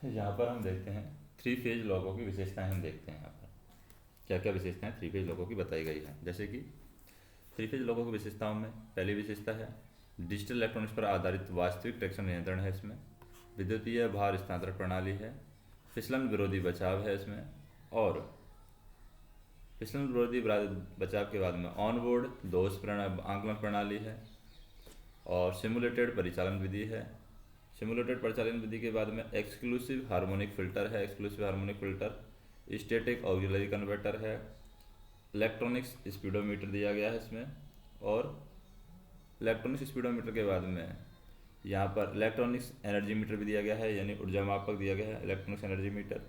यहाँ पर हम देखते हैं थ्री फेज लॉकों की विशेषताएं। हम देखते हैं यहाँ पर क्या क्या विशेषताएं थ्री फेज लॉकों की बताई गई है। जैसे कि थ्री फेज लॉकों की विशेषताओं में पहली विशेषता है डिजिटल इलेक्ट्रॉनिक्स पर आधारित वास्तविक ट्रैक्शन नियंत्रण है इसमें। विद्युतीय भार स्थानांतरण प्रणाली है। फिसलन विरोधी बचाव है इसमें। और फिसलन विरोधी बचाव के बाद में ऑन बोर्ड दोष आंकलन प्रणाली है। और सिमुलेटेड परिचालन विधि है। सिमुलेटेड परिचालन विधि के बाद में एक्सक्लूसिव हार्मोनिक फिल्टर है। Exclusive harmonic filter, static auxiliary converter है। इलेक्ट्रॉनिक्स स्पीडोमीटर दिया गया है इसमें। और इलेक्ट्रॉनिक्स स्पीडोमीटर के बाद में यहाँ पर इलेक्ट्रॉनिक्स एनर्जी मीटर भी दिया गया है, यानी ऊर्जा मापक दिया गया है इलेक्ट्रॉनिक्स एनर्जी मीटर।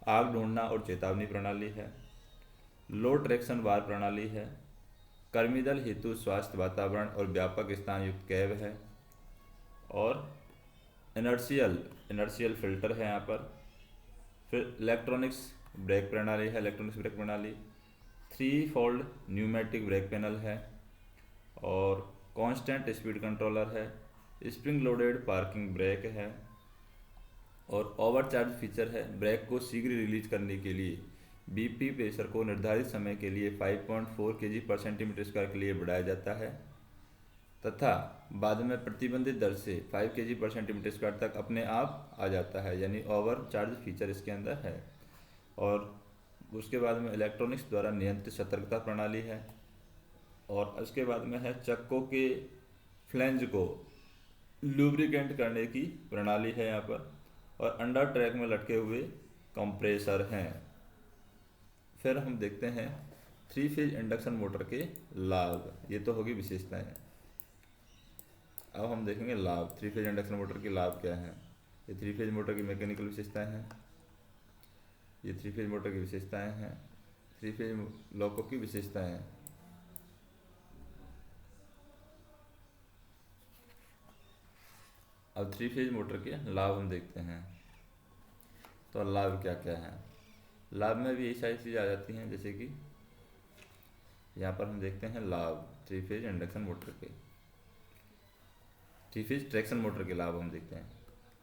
आग ढूंढना और चेतावनी प्रणाली है। लो ट्रैक्शन बार प्रणाली है। कर्मीदल हेतु स्वास्थ्य वातावरण और व्यापक स्थान युक्त कैब है। और इनर्शियल फिल्टर है यहाँ पर। फिर इलेक्ट्रॉनिक्स ब्रेक प्रणाली है। इलेक्ट्रॉनिक्स ब्रेक प्रणाली three fold pneumatic brake panel है। और कांस्टेंट स्पीड कंट्रोलर है। स्प्रिंग लोडेड पार्किंग ब्रेक है। और ओवरचार्ज फीचर है। ब्रेक को शीघ्र रिलीज करने के लिए बीपी प्रेशर को निर्धारित समय के लिए 5.4 kg पर सेंटीमीटर स्क्वायर के लिए बढ़ाया जाता है तथा बाद में प्रतिबंधित दर से 5 kg पर सेंटीमीटर स्क्वायर तक अपने आप आ जाता है, यानी ओवर चार्ज फीचर इसके अंदर है। और उसके बाद में इलेक्ट्रॉनिक्स द्वारा नियंत्रित सतर्कता प्रणाली है। और उसके बाद में है चक्कों के फ्लैंज को लुब्रिकेंट करने की प्रणाली है यहाँ पर। और अंडर ट्रैक में लटके हुए कंप्रेसर हैं। फिर हम देखते हैं थ्री फेज इंडक्शन मोटर के लाभ। ये तो होगी विशेषताएं। अब हम देखेंगे लाभ। थ्री फेज इंडक्शन मोटर के लाभ क्या हैं। ये थ्री फेज मोटर की मैकेनिकल विशेषताएं हैं। ये थ्री फेज मोटर की विशेषताएं हैं। थ्री फेज लॉकों की विशेषताएं हैं। अब थ्री फेज मोटर के लाभ हम देखते हैं। तो लाभ क्या क्या है। लाभ में भी यही सारी चीज़ आ जाती हैं, जैसे कि यहाँ पर हम देखते हैं लाभ थ्री फेज इंडक्शन मोटर के। थ्री फेज ट्रैक्शन मोटर के लाभ हम देखते हैं।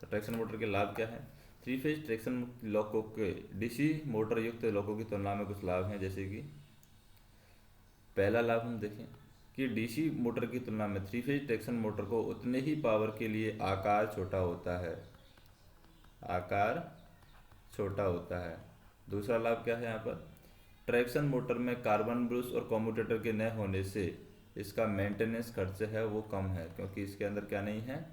तो ट्रैक्शन मोटर के लाभ क्या है। थ्री फेज ट्रैक्शन लॉकों के डीसी मोटर युक्त लॉकों की तुलना में कुछ लाभ हैं। जैसे कि पहला लाभ हम देखें कि डीसी मोटर की तुलना में थ्री फेज ट्रैक्शन मोटर को उतने ही पावर के लिए आकार छोटा होता है। आकार छोटा होता है। दूसरा लाभ क्या है यहाँ पर, ट्रैक्शन मोटर में कार्बन ब्रश और कम्यूटेटर के न होने से इसका मेंटेनेंस खर्च है वो कम है, क्योंकि इसके अंदर क्या नहीं है,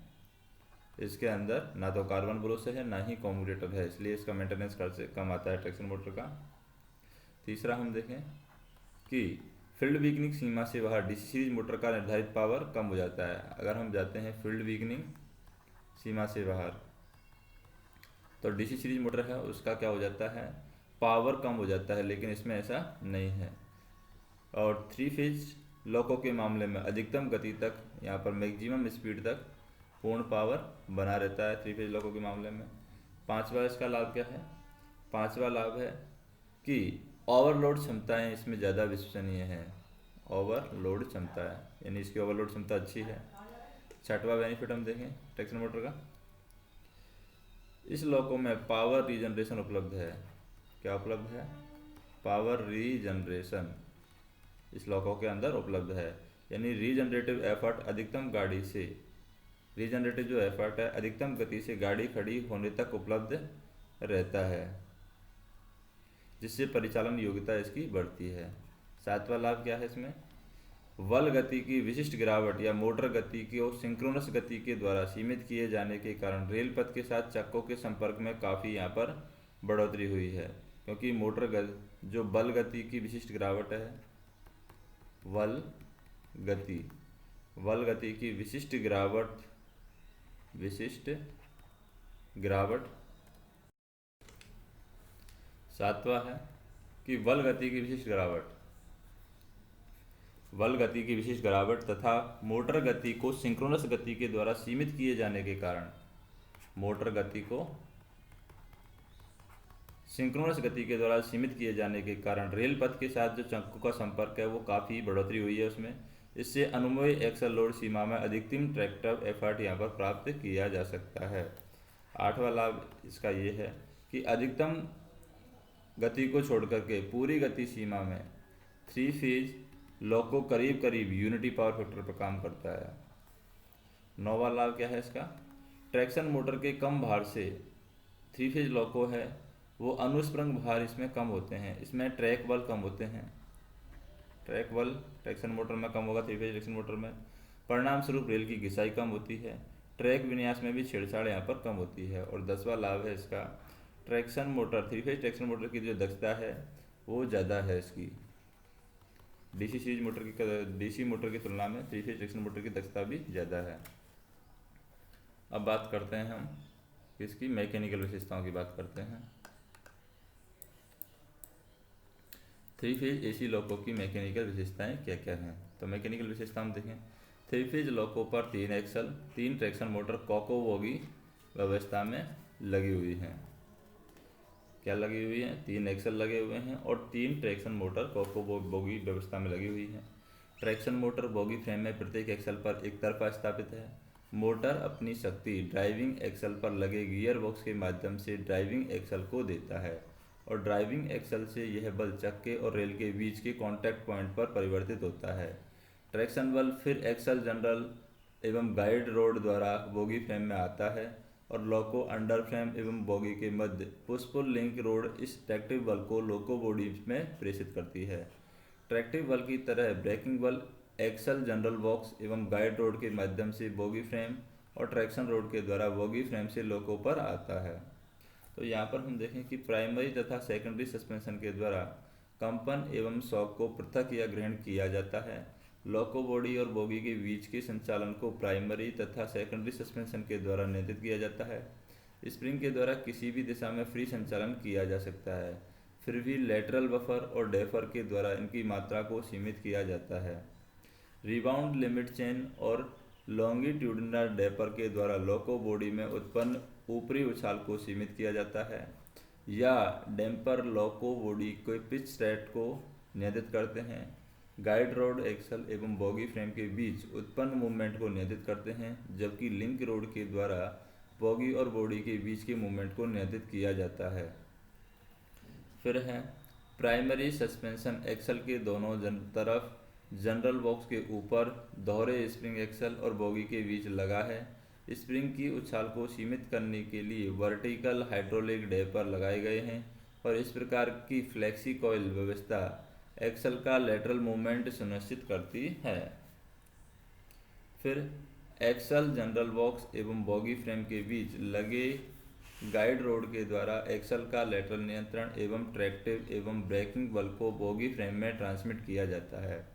इसके अंदर ना तो कार्बन ब्रश है ना ही कम्यूटेटर है, इसलिए इसका मेंटेनेंस खर्च कम आता है ट्रैक्शन मोटर का। तीसरा हम देखें कि फील्ड वीकनिंग सीमा से बाहर डीसी सीरीज मोटर का निर्धारित पावर कम हो जाता है। अगर हम जाते हैं फील्ड वीकनिंग सीमा से बाहर, तो डीसी सीरीज मोटर है उसका क्या हो जाता है, पावर कम हो जाता है, लेकिन इसमें ऐसा नहीं है। और थ्री फेज लॉकों के मामले में अधिकतम गति तक, यहाँ पर मैक्सिमम स्पीड तक पूर्ण पावर बना रहता है थ्री फेज लॉकों के मामले में। पांचवा इसका लाभ क्या है, पांचवा लाभ है कि ओवरलोड क्षमताएं इसमें ज़्यादा विश्वसनीय हैं। ओवरलोड क्षमता है, यानी इसकी ओवरलोड क्षमता अच्छी है। छठवां बेनिफिट हम देखें ट्रैक्शन मोटर का, इस लॉकों में पावर रीजनरेशन उपलब्ध है। क्या उपलब्ध है, पावर रीजनरेशन इस लॉकों के अंदर उपलब्ध है, यानी रीजनरेटिव एफर्ट अधिकतम गाड़ी से, रीजनरेटिव जो एफर्ट है अधिकतम गति से गाड़ी खड़ी होने तक उपलब्ध रहता है, जिससे परिचालन योग्यता इसकी बढ़ती है। सातवां लाभ क्या है इसमें, बल गति की विशिष्ट गिरावट या मोटर गति को सिंक्रोनस गति के द्वारा सीमित किए जाने के कारण रेल पथ के साथ चक्कों के संपर्क में काफ़ी यहाँ पर बढ़ोतरी हुई है। क्योंकि जो बल गति की विशिष्ट गिरावट है, बल गति की विशिष्ट गिरावट सातवां है कि बल गति की विशिष्ट गिरावट तथा मोटर गति को सिंक्रोनस गति के द्वारा सीमित किए जाने के कारण, मोटर गति को सिंक्रोनस गति के द्वारा सीमित किए जाने के कारण रेल पथ के साथ जो चक्कों का संपर्क है वो काफ़ी बढ़ोतरी हुई है उसमें। इससे अनुमेय एक्सल लोड सीमा में अधिकतम ट्रैक्टिव एफर्ट यहाँ पर प्राप्त किया जा सकता है। 8वां लाभ इसका ये है कि अधिकतम गति को छोड़ करके पूरी गति सीमा में 3 फेज लोको करीब करीब यूनिटी पावर फैक्टर पर काम करता है। 9वां लाभ क्या है इसका, ट्रैक्शन मोटर के कम भार से 3 फेज लोको है वो अनुस्प्रंग भार इसमें कम होते हैं, इसमें ट्रैक बल कम होते हैं, ट्रैक बल ट्रैक्शन मोटर में कम होगा 3 फेज ट्रैक्शन मोटर में, परिणाम स्वरूप रेल की घिसाई कम होती है, ट्रैक विन्यास में भी छेड़छाड़ यहाँ पर कम होती है। और 10वां लाभ है इसका, traction motor 3 phase traction motor की जो दक्षता है वो ज़्यादा है इसकी, डीसी सीरीज मोटर की डीसी मोटर की तुलना में 3 फेज ट्रैक्शन मोटर की दक्षता भी ज़्यादा है। अब बात करते हैं हम इसकी मैकेनिकल विशेषताओं की बात करते हैं। 3 फेज एसी लोको की मैकेनिकल विशेषताएं क्या क्या हैं, तो मैकेनिकल विशेषता हम देखें। 3 फेज लोको पर 3 axle 3 traction motor coco bogie व्यवस्था में लगी हुई हैं। क्या लगी हुई हैं, 3 एक्सल लगे हुए हैं और 3 ट्रैक्शन मोटर कोको बोगी व्यवस्था में लगी हुई हैं। ट्रैक्शन मोटर बोगी फ्रेम में प्रत्येक एक्सल पर एक तरफा स्थापित है। मोटर अपनी शक्ति ड्राइविंग एक्सल पर लगे गियर बॉक्स के माध्यम से ड्राइविंग एक्सल को देता है और ड्राइविंग एक्सल से यह बल चक्के और रेल के बीच के कॉन्टैक्ट पॉइंट पर परिवर्तित होता है। ट्रैक्शन बल फिर एक्सल जनरल एवं गाइड रोड द्वारा बोगी फ्रेम में आता है और लोको अंडर फ्रेम एवं बोगी के मध्य पुश पुल लिंक रोड इस ट्रैक्टिव बल को लोको बॉडी में प्रेषित करती है। ट्रैक्टिव बल की तरह ब्रेकिंग बल एक्सल जनरल बॉक्स एवं गाइड रोड के माध्यम से बोगी फ्रेम और ट्रैक्शन रोड के द्वारा बोगी फ्रेम से लोको पर आता है। तो यहाँ पर हम देखें कि प्राइमरी तथा सेकेंडरी सस्पेंशन के द्वारा कंपन एवं शॉक को पृथक या ग्रहण किया जाता है। लोको बॉडी और बोगी के बीच के संचालन को प्राइमरी तथा सेकेंडरी सस्पेंशन के द्वारा नियंत्रित किया जाता है। स्प्रिंग के द्वारा किसी भी दिशा में फ्री संचालन किया जा सकता है, फिर भी लेटरल बफर और डेफर के द्वारा इनकी मात्रा को सीमित किया जाता है। रिबाउंड लिमिट चेन और लॉन्गिट्यूडिनल डेपर के द्वारा लोको बॉडी में उत्पन्न ऊपरी उछाल को सीमित किया जाता है, या डैम्पर लोको बॉडी के पिच रेट को नियंत्रित करते हैं। गाइड रोड एक्सल एवं बोगी फ्रेम के बीच उत्पन्न मूवमेंट को नियंत्रित करते हैं, जबकि लिंक रोड के द्वारा बोगी और बॉडी के बीच के मूवमेंट को नियंत्रित किया जाता है। फिर है प्राइमरी सस्पेंशन एक्सल के दोनों तरफ जनरल बॉक्स के ऊपर दोहरे स्प्रिंग एक्सल और बोगी के बीच लगा है। स्प्रिंग की उछाल को सीमित करने के लिए वर्टिकल हाइड्रोलिक डेपर लगाए गए हैं और इस प्रकार की फ्लेक्सी कॉइल व्यवस्था एक्सल का लेटरल मूवमेंट सुनिश्चित करती है। फिर एक्सल जनरल बॉक्स एवं बोगी फ्रेम के बीच लगे गाइड रोड के द्वारा एक्सल का लेटरल नियंत्रण एवं ट्रैक्टिव एवं ब्रेकिंग बल को बोगी फ्रेम में ट्रांसमिट किया जाता है।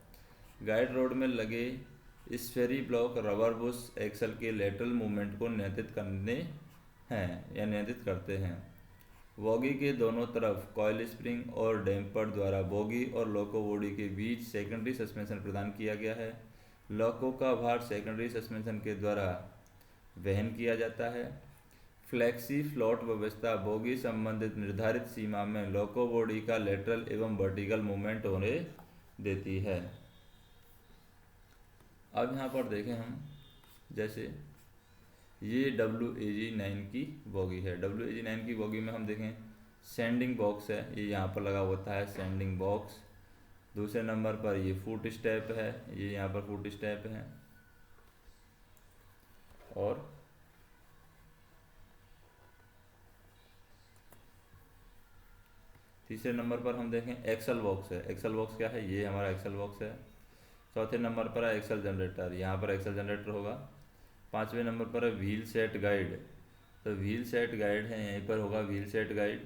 गाइड रोड में लगे स्फेरी ब्लॉक रबर बुश एक्सल के लेटरल मूवमेंट को नियंत्रित करते हैं। बोगी के दोनों तरफ कॉइल स्प्रिंग और डैम्पर द्वारा बोगी और लोको बॉडी के बीच सेकेंडरी सस्पेंशन प्रदान किया गया है। लोको का भार सेकेंडरी सस्पेंशन के द्वारा वहन किया जाता है। फ्लेक्सी फ्लोट व्यवस्था बोगी संबंधित निर्धारित सीमा में लोको बॉडी का लेटरल एवं वर्टिकल मूवमेंट होने देती है। अब यहाँ पर देखें हम, जैसे ये WAG9 की बोगी है। WAG9 की बोगी में हम देखें सेंडिंग बॉक्स है, ये यहाँ पर लगा होता है सेंडिंग बॉक्स। दूसरे नंबर पर ये फुट स्टेप है, ये यहाँ पर फुट स्टेप है। और तीसरे नंबर पर हम देखें एक्सल बॉक्स है। एक्सल बॉक्स क्या है, ये हमारा एक्सल बॉक्स है। चौथे नंबर पर है एक्सल जनरेटर, यहाँ पर एक्सल जनरेटर होगा। पाँचवें नंबर पर है व्हील सेट गाइड, तो व्हील सेट गाइड है, यहीं पर होगा व्हील सेट गाइड,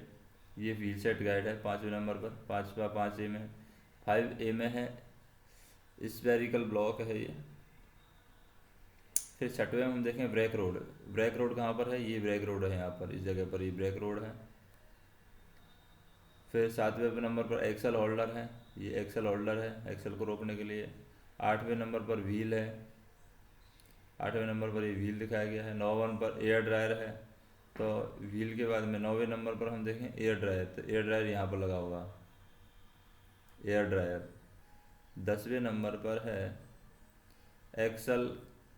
ये व्हील सेट गाइड है पाँचवें नंबर पर। 5A में 5A में है स्फेरिकल ब्लॉक है ये। फिर छठवें में हम देखें ब्रेक रोड। ब्रेक रोड कहाँ पर है, ये ब्रेक रोड है, यहाँ पर इस जगह पर ये ब्रेक रोड है। फिर 7वें नंबर पर एक्सल होल्डर है, ये एक्सल होल्डर है एक्सल को रोकने के लिए। 8वें नंबर पर व्हील है, 8वें नंबर पर ये व्हील दिखाया गया है। 9वें पर एयर ड्रायर है, तो व्हील के बाद में 9वें नंबर पर हम देखें एयर ड्रायर, तो एयर ड्रायर यहाँ पर लगा होगा एयर ड्रायर। 10वें नंबर पर है एक्सल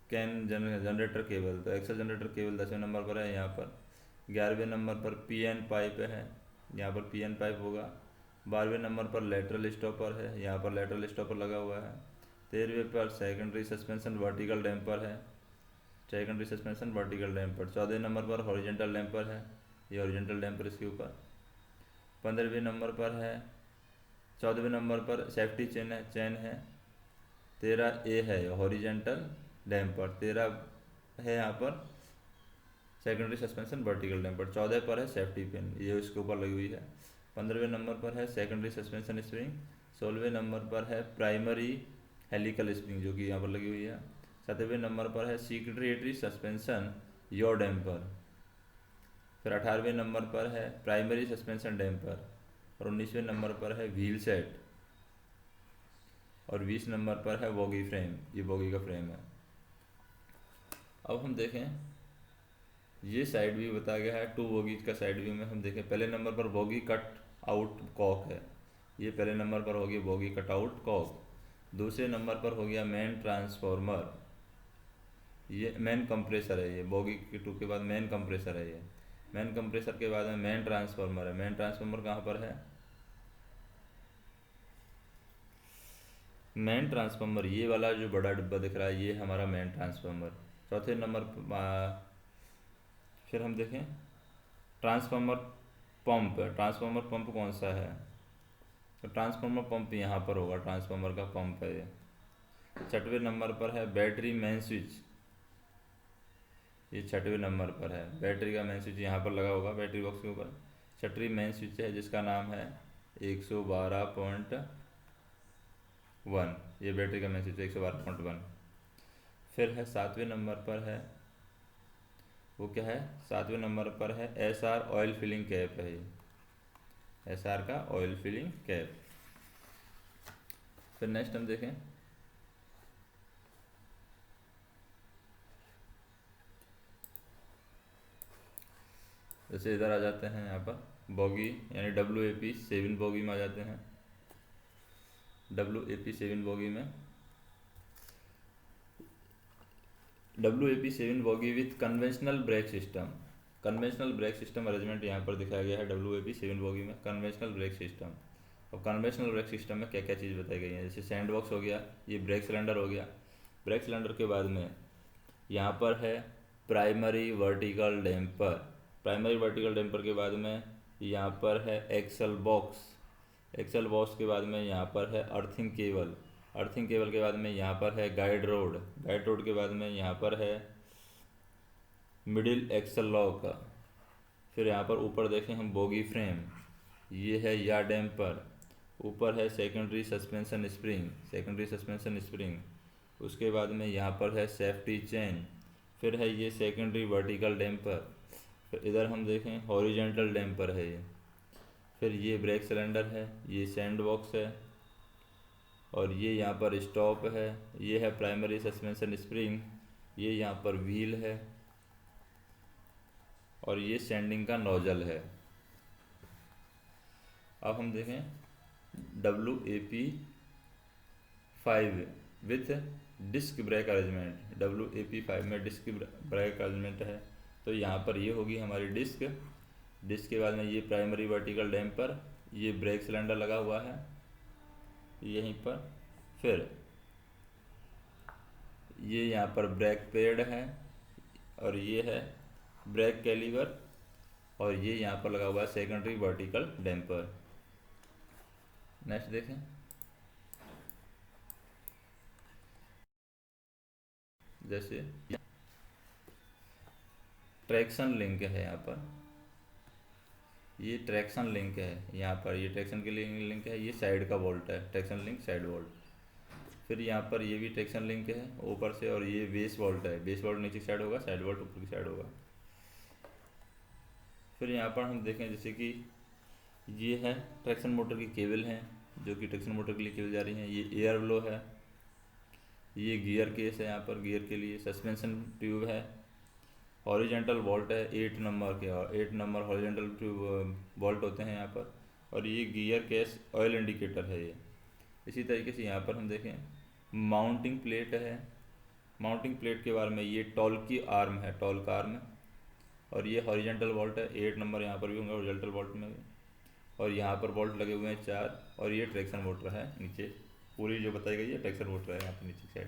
कैन जनरेटर केबल, तो एक्सल जनरेटर केबल 10वें नंबर पर है यहाँ पर। 11वें नंबर पर पीएन पाइप है, यहाँ पर पीएन पाइप होगा। 12वें नंबर पर लेटरल स्टॉपर है, यहाँ पर लेटरल स्टॉपर लगा हुआ है। 13वें पर सेकेंडरी सस्पेंशन वर्टिकल डैम्पर है, सेकेंडरी सस्पेंशन वर्टिकल डैम्पर। 14वें नंबर पर हॉरिजेंटल डैम्पर है, ये हॉरिजेंटल डैम्पर इसके ऊपर। 15वें नंबर पर है, 14वें नंबर पर सेफ्टी चेन है। 13A है हॉरिजेंटल डैम्पर, 13 है यहाँ पर सेकेंडरी सस्पेंशन वर्टिकल डैम्पर। 14 पर है सेफ्टी पिन, ये इसके ऊपर लगी हुई है। 15वें नंबर पर है सेकेंडरी सस्पेंशन स्प्रिंग। 16वें नंबर पर है प्राइमरी हेलिकल स्प्रिंग, जो कि यहाँ पर लगी हुई है। 17वें नंबर पर है सेकेंडरी सस्पेंशन योर डैम्पर। फिर 18वें नंबर पर है प्राइमरी सस्पेंशन डैम्पर। और 19वें नंबर पर है व्हील सेट। और 20 नंबर पर है बॉगी फ्रेम, ये बॉगी का फ्रेम है। अब हम देखें, ये साइड व्यू बताया गया है 2 बॉगीज का। साइड व्यू में हम देखें, पहले नंबर पर बॉगी कट आउट कॉक है, ये पहले नंबर पर हो गया बॉगी कट आउट कॉक। दूसरे नंबर पर हो गया मेन ट्रांसफॉर्मर, ये मेन कंप्रेसर है, ये बॉगी के 2 के बाद मेन कंप्रेसर है। ये मेन कंप्रेसर के बाद में मेन ट्रांसफॉर्मर है। मेन ट्रांसफॉर्मर कहाँ पर है? मेन ट्रांसफॉर्मर ये वाला जो बड़ा डिब्बा दिख रहा है, ये हमारा मेन ट्रांसफॉर्मर। चौथे नंबर फिर हम देखें ट्रांसफॉर्मर पंप। ट्रांसफॉर्मर पंप कौन सा है? तो ट्रांसफॉर्मर पंप यहाँ पर होगा, ट्रांसफॉर्मर का पंप है ये। 6वें नंबर पर है बैटरी मेन स्विच, ये 6वें नंबर पर है। बैटरी का मेन स्विच यहाँ पर लगा होगा बैटरी बॉक्स के ऊपर। 6वीं मेन स्विच है जिसका नाम है 112.1, ये बैटरी का मेन स्विच 112.1। फिर है 7वें नंबर पर है, वो क्या है? 7वें नंबर पर है SR ऑयल फिलिंग कैप है, ये SR का ऑयल फिलिंग कैप। फिर नेक्स्ट हम देखें, जैसे इधर आ जाते हैं यहाँ पर बॉगी यानी WAP 7 बॉगी में आ जाते हैं। WAP 7 बॉगी में WAP 7 boggy with conventional brake system. Conventional brake system arrangement यहाँ पर दिखाया गया है WAP 7 बॉगी में, कन्वेंशनल ब्रेक सिस्टम। और कन्वेंशनल ब्रेक सिस्टम में क्या क्या चीज़ बताई गई है? जैसे सैंड बॉक्स हो गया, ये ब्रेक सिलेंडर हो गया। ब्रेक सिलेंडर के बाद में यहाँ पर है primary vertical damper. Primary vertical damper के बाद में यहाँ पर है एक्सल बॉक्स। एक्सल बॉक्स के बाद में यहाँ पर है अर्थिंग केबल। अर्थिंग केबल के बाद में यहाँ पर है गाइड रोड। गाइड रोड के बाद में यहाँ पर है मिडिल एक्सल लॉक। फिर यहाँ पर ऊपर देखें हम बॉगी फ्रेम, ये है या डैम्पर। ऊपर है secondary suspension spring, secondary suspension spring. उसके बाद में यहाँ पर है सेफ्टी चेन। फिर है ये सेकेंडरी वर्टिकल डैम्पर। फिर इधर हम देखें हॉरिजेंटल डैम्पर है ये। फिर ये ब्रेक सिलेंडर है, ये सैंड बॉक्स है, और ये यहाँ पर स्टॉप है। ये है प्राइमरी सस्पेंशन स्प्रिंग, ये यहाँ पर व्हील है, और ये सैंडिंग का नोजल है। अब हम देखें WAP 5 with disc brake arrangement. WAP 5 में डिस्क ब्रेक अरेंजमेंट है, तो यहाँ पर ये होगी हमारी डिस्क। डिस्क के बाद में ये प्राइमरी वर्टिकल डैम्पर, ये ब्रेक सिलेंडर लगा हुआ है यहीं पर। फिर ये यहाँ पर ब्रेक पैड है, और ये है ब्रेक कैलिवर, और ये यहाँ पर लगा हुआ है सेकेंडरी वर्टिकल डैम्पर। नेक्स्ट देखें, जैसे ट्रैक्शन लिंक है यहाँ पर, ये ट्रैक्शन लिंक है यहाँ पर, ये ट्रैक्शन के लिए लिंक है। ये साइड का बोल्ट है, ट्रैक्शन लिंक साइड बोल्ट। फिर यहाँ पर ये भी ट्रैक्शन लिंक है ऊपर से, और ये बेस बोल्ट है। बेस बोल्ट नीचे की साइड होगा, साइड बोल्ट ऊपर की साइड होगा। फिर यहाँ पर हम देखें जैसे कि ये है ट्रैक्शन मोटर की केबल है, जो कि ट्रैक्शन मोटर के लिए केबल जा रही है। ये एयर ब्लो है, ये गियर केस है, यहाँ पर गियर के लिए सस्पेंशन ट्यूब है। हॉरिजेंटल बोल्ट है 8 नंबर के, 8 नंबर हॉरिजेंटल ट्यूब बोल्ट होते हैं यहाँ पर। और ये गियर केस ऑयल इंडिकेटर है ये। इसी तरीके से यहाँ पर हम देखें माउंटिंग प्लेट है। माउंटिंग प्लेट के बारे में ये टॉर्क की आर्म है, टॉर्क आर्म। और ये हॉरिजेंटल वोल्ट है, 8 नंबर यहाँ पर भी होंगे हॉरिजेंटल वोल्ट में भी। और यहाँ पर वोल्ट लगे हुए हैं 4। और ये ट्रैक्शन मोटर है नीचे, पूरी जो बताई गई है ट्रैक्शन मोटर है यहाँ पर नीचे साइड।